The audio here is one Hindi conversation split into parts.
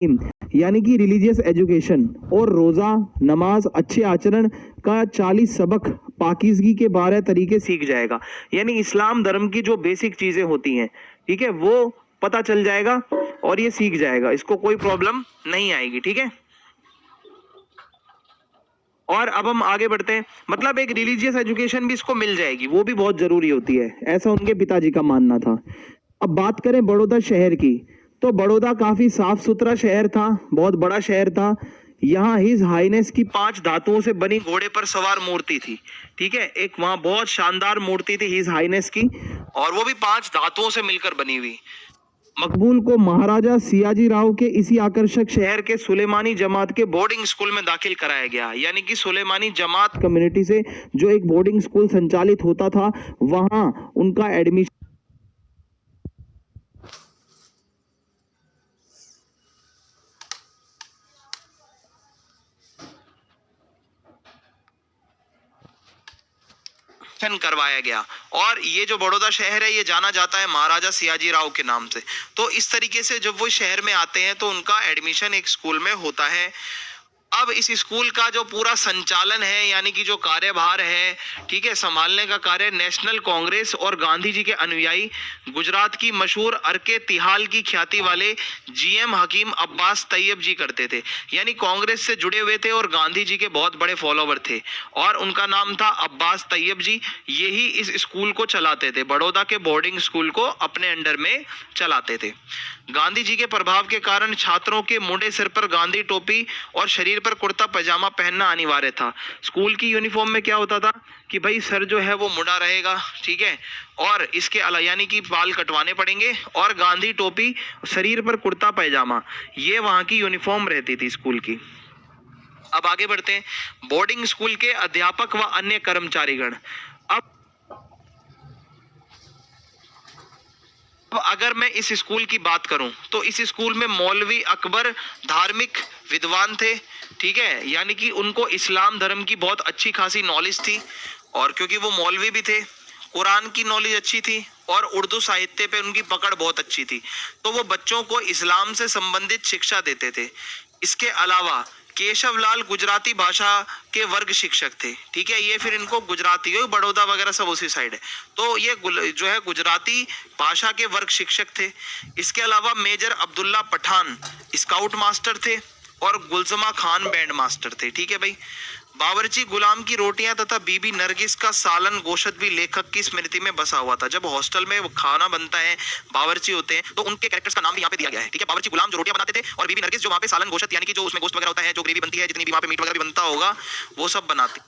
यानी कि रिलीजियस एजुकेशन और रोज़ा, नमाज, अच्छे आचरण का 40 सबक पाकीज़गी के 12 तरीके सीख जाएगा। यानी इस्लाम धर्म की जो बेसिक चीज़ें होती हैं, ठीक है, वो पता चल जाएगा और ये सीख जाएगा, इसको कोई प्रॉब्लम नहीं आएगी, ठीक है। और अब हम आगे बढ़ते हैं, मतलब एक रिलीजियस एजुकेशन भी इसको मिल जाएगी, वो भी बहुत जरूरी होती है, ऐसा उनके पिताजी का मानना था। अब बात करें बड़ौदा शहर की, तो बड़ौदा काफी साफ सुथरा शहर था, बहुत बड़ा शहर था। यहाँ हिज हाइनेस की 5 धातुओं से बनी घोड़े पर सवार मूर्ति थी, ठीक है, एक वहां बहुत शानदार मूर्ति थी हिज हाइनेस की, और वो भी 5 धातुओं से मिलकर बनी हुई। मकबूल को महाराजा सियाजी राव के इसी आकर्षक शहर के सुलेमानी जमात के बोर्डिंग स्कूल में दाखिल कराया गया। यानी कि सुलेमानी जमात कम्युनिटी से जो एक बोर्डिंग स्कूल संचालित होता था, वहां उनका एडमिशन करवाया गया। और ये जो बड़ौदा शहर है, ये जाना जाता है महाराजा सियाजी राव के नाम से। तो इस तरीके से जब वो शहर में आते हैं तो उनका एडमिशन एक स्कूल में होता है। अब इस स्कूल का जो पूरा संचालन है, यानी कि जो कार्यभार है, ठीक है, संभालने का कार्य नेशनल कांग्रेस और गांधी जी के अनुयायी गुजरात की मशहूर अरके तिहाल की ख्याति वाले जीएम हकीम अब्बास तैयब जी करते थे। यानी कांग्रेस से जुड़े हुए थे और गांधी जी के बहुत बड़े फॉलोवर थे, और उनका नाम था अब्बास तैयब जी। यही इस स्कूल को चलाते थे, बड़ौदा के बोर्डिंग स्कूल को अपने अंडर में चलाते थे। गांधी जी के प्रभाव के कारण छात्रों के मुंडे सिर पर गांधी टोपी और शरीर पर कुर्ता पैजामा पहनना अनिवार्य था। स्कूल की यूनिफॉर्म में क्या होता था कि भाई सर जो है वो मुड़ा रहेगा, ठीक है, और इसके अलावा यानी कि बाल कटवाने पड़ेंगे, और गांधी टोपी, शरीर पर कुर्ता पैजामा, ये वहां की यूनिफॉर्म रहती थी स्कूल की। अब आगे बढ़ते हैं, बोर्डिंग स्कूल के अध्यापक व अन्य कर्मचारीगण। अब अगर मैं इस स्कूल की बात करूं तो इस स्कूल में मौलवी अकबर धार्मिक विद्वान थे, ठीक है, यानी कि उनको इस्लाम धर्म की बहुत अच्छी खासी नॉलेज थी, और क्योंकि वो मौलवी भी थे, कुरान की नॉलेज अच्छी थी, और उर्दू साहित्य पे उनकी पकड़ बहुत अच्छी थी, तो वो बच्चों को इस्लाम से संबंधित शिक्षा देते थे। इसके अलावा केशवलाल गुजराती भाषा के वर्ग शिक्षक थे, ठीक है, ये फिर इनको गुजराती, बड़ौदा वगैरह सब उसी साइड है, तो ये जो है गुजराती भाषा के वर्ग शिक्षक थे। इसके अलावा major Abdullah Pathan scout master थे, और गुलजमा खान बैंड मास्टर थे, ठीक है भाई। बावर्ची गुलाम की रोटियां तथा बीबी नरगिस का सालन गोशत भी लेखक की स्मृति में बसा हुआ था। जब हॉस्टल में वो खाना बनता है, बावर्ची होते हैं, तो उनके कैरेक्टर्स का नाम भी यहाँ पे दिया गया है, ठीक है। बावर्ची गुलाम जो रोटियां बनाते थे, और बीबी नरगिस जो वहाँ पे सालन गोशत, यानी कि जो उसमें गोश्त वगैरह होता है, जो ग्रेवी बनती है, जितनी भी वहाँ पे मीट वगैरह भी बनता होगा, वो सब बनाती।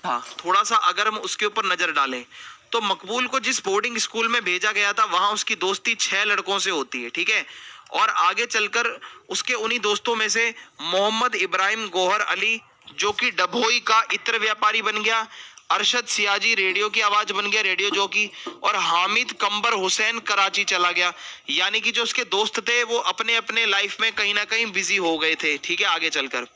हाँ, थोड़ा सा अगर हम उसके ऊपर नजर डालें तो मकबूल को जिस बोर्डिंग स्कूल में भेजा गया था, वहां उसकी दोस्ती 6 लड़कों से होती है, ठीक है, और आगे चलकर उसके उन्हीं दोस्तों में से मोहम्मद इब्राहिम गोहर अली जो कि डभोई का इत्र व्यापारी बन गया, अरशद सियाजी रेडियो की आवाज बन गया, रेडियो जॉकी, और हामिद कंबर हुसैन कराची चला गया। यानी कि जो उसके दोस्त थे वो अपने अपने लाइफ में कहीं ना कहीं बिजी हो गए थे, ठीक है, आगे चलकर।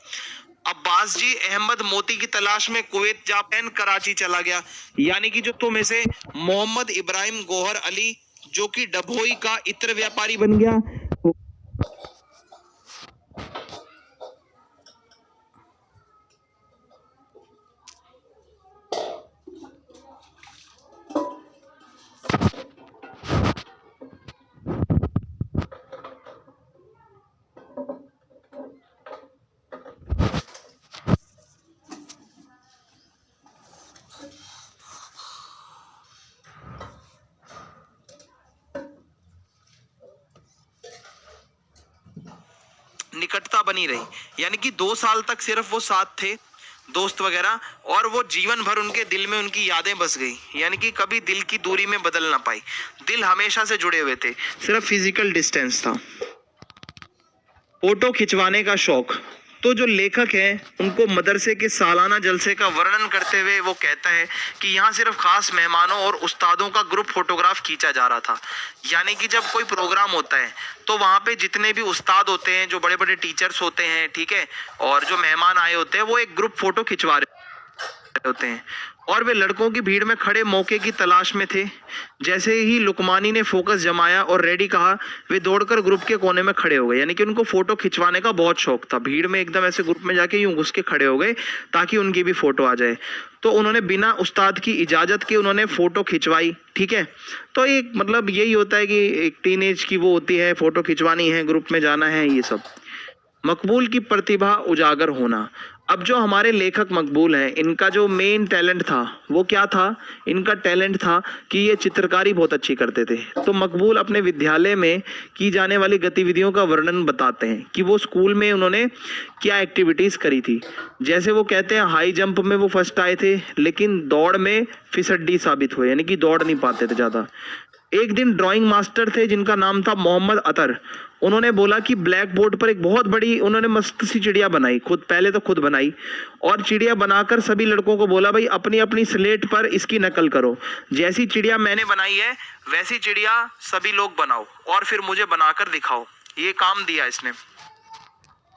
अब्बास जी अहमद मोती की तलाश में कुवैत जापान कराची चला गया। यानी कि जो तुम से मोहम्मद इब्राहिम गोहर अली जो कि डभोई का इत्र व्यापारी बन गया। निकटता बनी रही। यानी कि 2 साल तक सिर्फ वो साथ थे, दोस्त वगैरह, और वो जीवन भर उनके दिल में उनकी यादें बस गई। यानी कि कभी दिल की दूरी में बदल ना पाई। दिल हमेशा से जुड़े हुए थे, सिर्फ फिजिकल डिस्टेंस था। फोटो खिंचवाने का शौक। तो जो लेखक है उनको मदरसे के सालाना जलसे का वर्णन करते हुए वो कहता है कि यहाँ सिर्फ खास मेहमानों और उस्तादों का ग्रुप फोटोग्राफ खींचा जा रहा था। यानी कि जब कोई प्रोग्राम होता है तो वहाँ पे जितने भी उस्ताद होते हैं, जो बड़े बड़े टीचर्स होते हैं, ठीक है, और जो मेहमान आए होते हैं, वो एक ग्रुप फोटो खिंचवा रहे होते हैं और वे लड़कों की भीड़ में खड़े मौके की तलाश में थे। जैसे ही लुकमानी ने फोकस जमाया और रेडी कहा, वे दौड़कर ग्रुप के कोने में खड़े हो गए। यानी कि उनको फोटो खिंचवाने का बहुत शौक था। भीड़ में एकदम ऐसे ग्रुप में जाके यूं घुस के खड़े हो गए ताकि उनकी भी फोटो आ जाए। तो उन्होंने बिना उस्ताद की इजाजत के उन्होंने फोटो खिंचवाई। ठीक है, तो एक मतलब यही होता है कि एक टीनेज की वो होती है, फोटो खिंचवानी है, ग्रुप में जाना है, ये सब। मकबूल की प्रतिभा उजागर होना। अब जो हमारे लेखक मकबूल हैं, इनका जो मेन टैलेंट था वो क्या था? इनका टैलेंट था कि ये चित्रकारी बहुत अच्छी करते थे। तो मकबूल अपने विद्यालय में की जाने वाली गतिविधियों का वर्णन बताते हैं कि वो स्कूल में उन्होंने क्या एक्टिविटीज़ करी थी। जैसे वो कहते हैं हाई जंप में वो फर्स्ट आए थे, लेकिन दौड़ में फिसड्डी साबित हुए, यानी कि दौड़ नहीं पाते थे ज़्यादा। एक दिन ड्राइंग मास्टर थे जिनका नाम था मोहम्मद अतर। उन्होंने बोला कि ब्लैक बोर्ड पर एक बहुत बड़ी उन्होंने मस्त सी चिड़िया बनाई, पहले तो खुद बनाई, और चिड़िया बनाकर सभी लड़कों को बोला भाई अपनी अपनी स्लेट पर इसकी नकल करो। जैसी चिड़िया मैंने बनाई है वैसी चिड़िया सभी लोग बनाओ और फिर मुझे बनाकर दिखाओ। ये काम दिया इसने।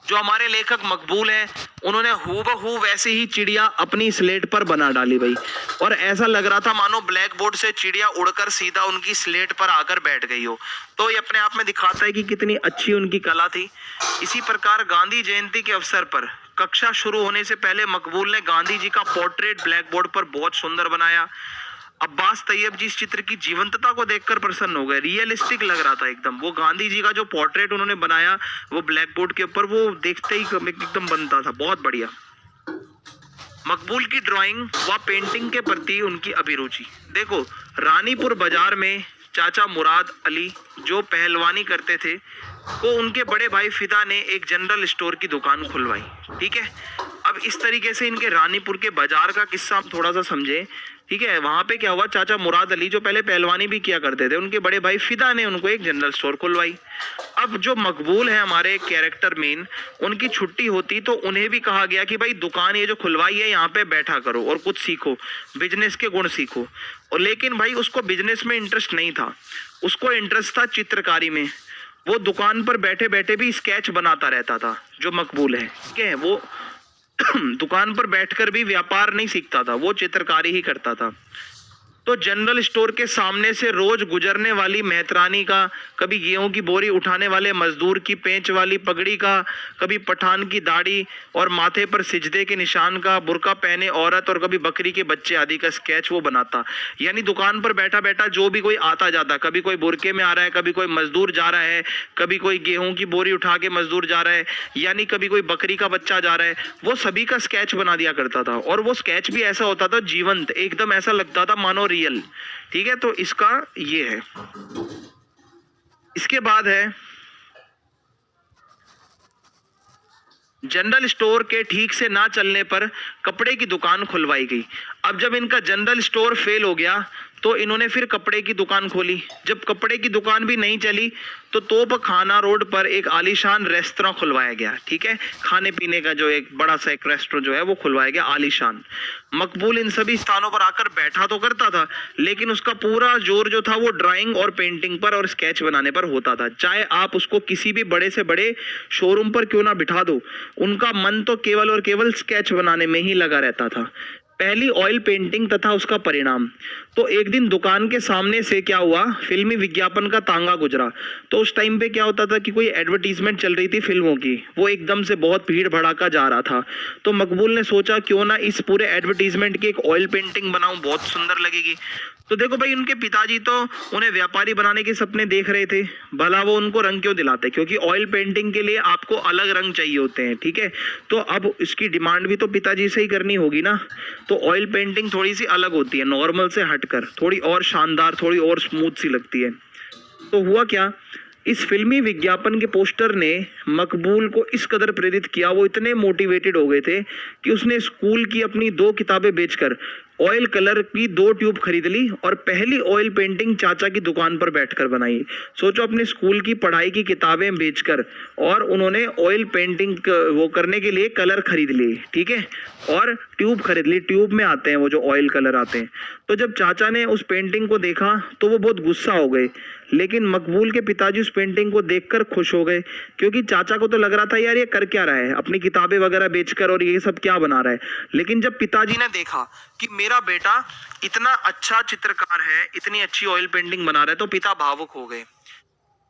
जो हमारे लेखक मकबूल हैं उन्होंने हूबहू वैसे ही चिड़िया अपनी स्लेट पर बना डाली भाई, और ऐसा लग रहा था मानो ब्लैक बोर्ड से चिड़िया उड़कर सीधा उनकी स्लेट पर आकर बैठ गई हो। तो ये अपने आप में दिखाता है कि कितनी अच्छी उनकी कला थी। इसी प्रकार गांधी जयंती के अवसर पर कक्षा शुरू होने से पहले मकबूल ने गांधी जी का पोर्ट्रेट ब्लैक बोर्ड पर बहुत सुंदर बनाया। अब्बास तैयब जी इस चित्र की जीवंतता को देखकर प्रसन्न हो गए। रियलिस्टिक लग रहा था एकदम। वो गांधी जी का जो पोर्ट्रेट उन्होंने बनाया वो ब्लैक बोर्ड के ऊपर, वो देखते ही एकदम बनता था, बहुत बढ़िया। मकबूल की ड्राइंग व पेंटिंग के प्रति उनकी अभिरुचि। देखो, रानीपुर बाजार में चाचा मुराद अली जो पहलवानी करते थे, तो उनके बड़े भाई फिदा ने एक जनरल स्टोर की दुकान खुलवाई। ठीक है, अब इस तरीके से इनके रानीपुर के बाजार का किस्सा आप थोड़ा सा समझे। ठीक है, वहां पे क्या हुआ, चाचा मुराद अली जो पहले पहलवानी भी किया करते थे, उनके बड़े भाई फिदा ने उनको एक जनरल स्टोर खुलवाई। अब जो मकबूल है हमारे कैरेक्टर मेन, उनकी छुट्टी होती तो उन्हें भी कहा गया कि भाई दुकान ये जो खुलवाई है यहाँ पे बैठा करो और कुछ सीखो, बिजनेस के गुण सीखो। और लेकिन भाई उसको बिजनेस में इंटरेस्ट नहीं था, उसको इंटरेस्ट था चित्रकारी में। वो दुकान पर बैठे बैठे भी स्केच बनाता रहता था। जो मकबूल है, ठीक है, वो दुकान पर बैठकर भी व्यापार नहीं सीखता था, वो चित्रकारी ही करता था। तो जनरल स्टोर के सामने से रोज गुजरने वाली मेहतरानी का, कभी गेहूं की बोरी उठाने वाले मजदूर की पेंच वाली पगड़ी का, कभी पठान की दाढ़ी और माथे पर सिजदे के निशान का, बुर्का पहने औरत और कभी बकरी के बच्चे आदि का स्केच वो बनाता। यानी दुकान पर बैठा बैठा जो भी कोई आता जाता, कभी कोई बुरके में आ रहा है, कभी कोई मजदूर जा रहा है, कभी कोई गेहूं की बोरी उठा के मजदूर जा रहा है, यानी कभी कोई बकरी का बच्चा जा रहा है, वो सभी का स्केच बना दिया करता था। और वो स्केच भी ऐसा होता था जीवंत, एकदम ऐसा लगता था मानो रियल। ठीक है, तो इसका ये है। इसके बाद है जनरल स्टोर के ठीक से ना चलने पर कपड़े की दुकान खुलवाई गई। अब जब इनका जनरल स्टोर फेल हो गया तो इन्होंने फिर कपड़े की दुकान खोली। जब कपड़े की दुकान भी नहीं चली तो तोप खाना रोड पर एक आलीशान रेस्तरां खुलवाया गया। ठीक है, खाने पीने का जो एक बड़ा सा एक रेस्टोरेंट जो है वो खुलवाया गया आलीशान। मकबूल इन सभी स्थानों पर आकर बैठा तो करता था, लेकिन उसका पूरा जोर जो था वो ड्राइंग और पेंटिंग पर और स्केच बनाने पर होता था। चाहे आप उसको किसी भी बड़े से बड़े शोरूम पर क्यों ना बिठा दो, उनका मन तो केवल और केवल स्केच बनाने में ही लगा रहता था। पहली ऑयल पेंटिंग तथा उसका परिणाम। तो एक दिन दुकान के सामने से क्या हुआ, फिल्मी विज्ञापन का तांगा गुजरा। तो उस टाइम पे क्या होता था कि कोई एडवर्टीजमेंट चल रही थी फिल्मों की, वो एकदम से बहुत भीड़ भड़ाका जा रहा था। तो मकबूल ने सोचा क्यों ना इस पूरे एडवर्टीजमेंट की एक ऑयल पेंटिंग बनाऊं, बहुत सुंदर लगेगी। तो देखो भाई, उनके पिताजी तो उन्हें व्यापारी बनाने के सपने देख रहे थे, भला वो उनको रंग क्यों दिलाते, क्योंकि ऑयल पेंटिंग के लिए आपको अलग रंग चाहिए होते हैं। ठीक है, तो अब इसकी डिमांड भी तो पिताजी से ही करनी होगी ना। तो ऑयल पेंटिंग थोड़ी सी अलग होती है, नॉर्मल से हटकर थोड़ी और शानदार, थोड़ी और स्मूथ सी लगती है। तो हुआ क्या, इस फिल्मी विज्ञापन के पोस्टर ने मकबूल को इस कदर प्रेरित किया, वो इतने मोटिवेटेड हो गए थे कि उसने स्कूल की अपनी 2 किताबें बेचकर ऑयल कलर की 2 ट्यूब खरीद ली और पहली ऑयल पेंटिंग चाचा की दुकान पर बैठकर बनाई। सोचो, अपने स्कूल की पढ़ाई की किताबें बेचकर और उन्होंने ऑयल पेंटिंग वो करने के लिए कलर खरीद लिए, ठीक है, और ट्यूब खरीद ली। ट्यूब में आते हैं वो जो ऑयल कलर आते हैं। तो जब चाचा ने उस पेंटिंग को देखा तो वो बहुत गुस्सा हो गए, लेकिन मकबूल के पिताजी उस पेंटिंग को देखकर खुश हो गए, क्योंकि चाचा को तो लग रहा था यार ये कर क्या रहा है, अपनी किताबें वगैरह बेचकर और ये सब क्या बना रहा है। लेकिन जब पिताजी ने देखा कि मेरा बेटा इतना अच्छा चित्रकार है, इतनी अच्छी ऑयल पेंटिंग बना रहा है, तो पिता भावुक हो गए।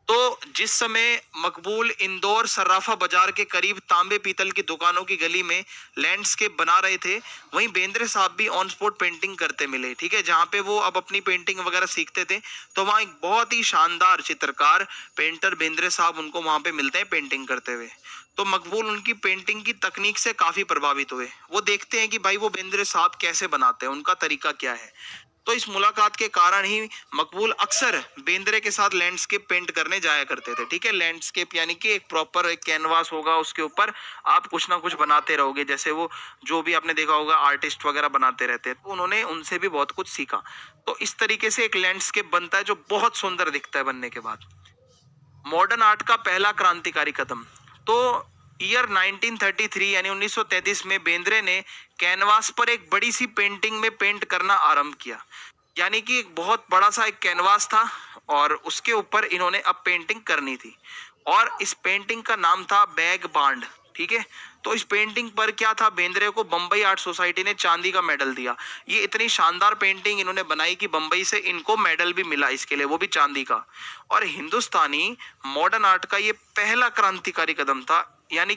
तो जिस समय मकबूल इंदौर सर्राफा बाजार के करीब तांबे पीतल की दुकानों की गली में लैंडस्केप बना रहे थे, वहीं बेंद्रे साहब भी ऑन स्पॉट पेंटिंग करते मिले, ठीक है, जहां पे वो अब अपनी पेंटिंग वगैरह सीखते थे। तो वहां एक बहुत ही शानदार चित्रकार पेंटर बेंद्रे साहब उनको वहां पे मिलते हैं पेंटिंग करते हुए। तो मकबूल उनकी पेंटिंग की तकनीक से काफी प्रभावित हुए। वो देखते हैं कि भाई वो बेंद्रे साहब कैसे बनाते हैं, उनका तरीका क्या है। तो इस मुलाकात के कारण ही मकबूल अक्सर बेंद्रे के साथ लैंडस्केप पेंट करने जाया करते थे, ठीक है। लैंडस्केप यानी कि एक प्रॉपर एक कैनवास होगा, उसके ऊपर आप कुछ ना कुछ बनाते रहोगे, जैसे वो जो भी आपने देखा होगा आर्टिस्ट वगैरह बनाते रहते हैं। तो उन्होंने उनसे भी बहुत कुछ सीखा। तो इस तरीके से एक लैंडस्केप बनता है जो बहुत सुंदर दिखता है बनने के बाद। मॉडर्न आर्ट का पहला क्रांतिकारी कदम। तो ईयर 1933 यानी 1933 में बेंद्रे ने कैनवास पर एक बड़ी सी पेंटिंग में पेंट करना आरंभ किया। यानी कि एक बहुत बड़ा सा एक कैनवास था और उसके ऊपर इन्होंने अब पेंटिंग करनी थी, और इस पेंटिंग का नाम था बैग बांड, ठीक है। तो इस पेंटिंग पर क्या था, बेंद्रे को बम्बई आर्ट सोसाइटी ने चांदी का मेडल दिया। ये इतनी शानदार पेंटिंग इन्होंने बनाई कि बम्बई से इनको मेडल भी मिला इसके लिए, वो भी चांदी का। और हिंदुस्तानी मॉडर्न आर्ट का ये पहला क्रांतिकारी कदम था, यानी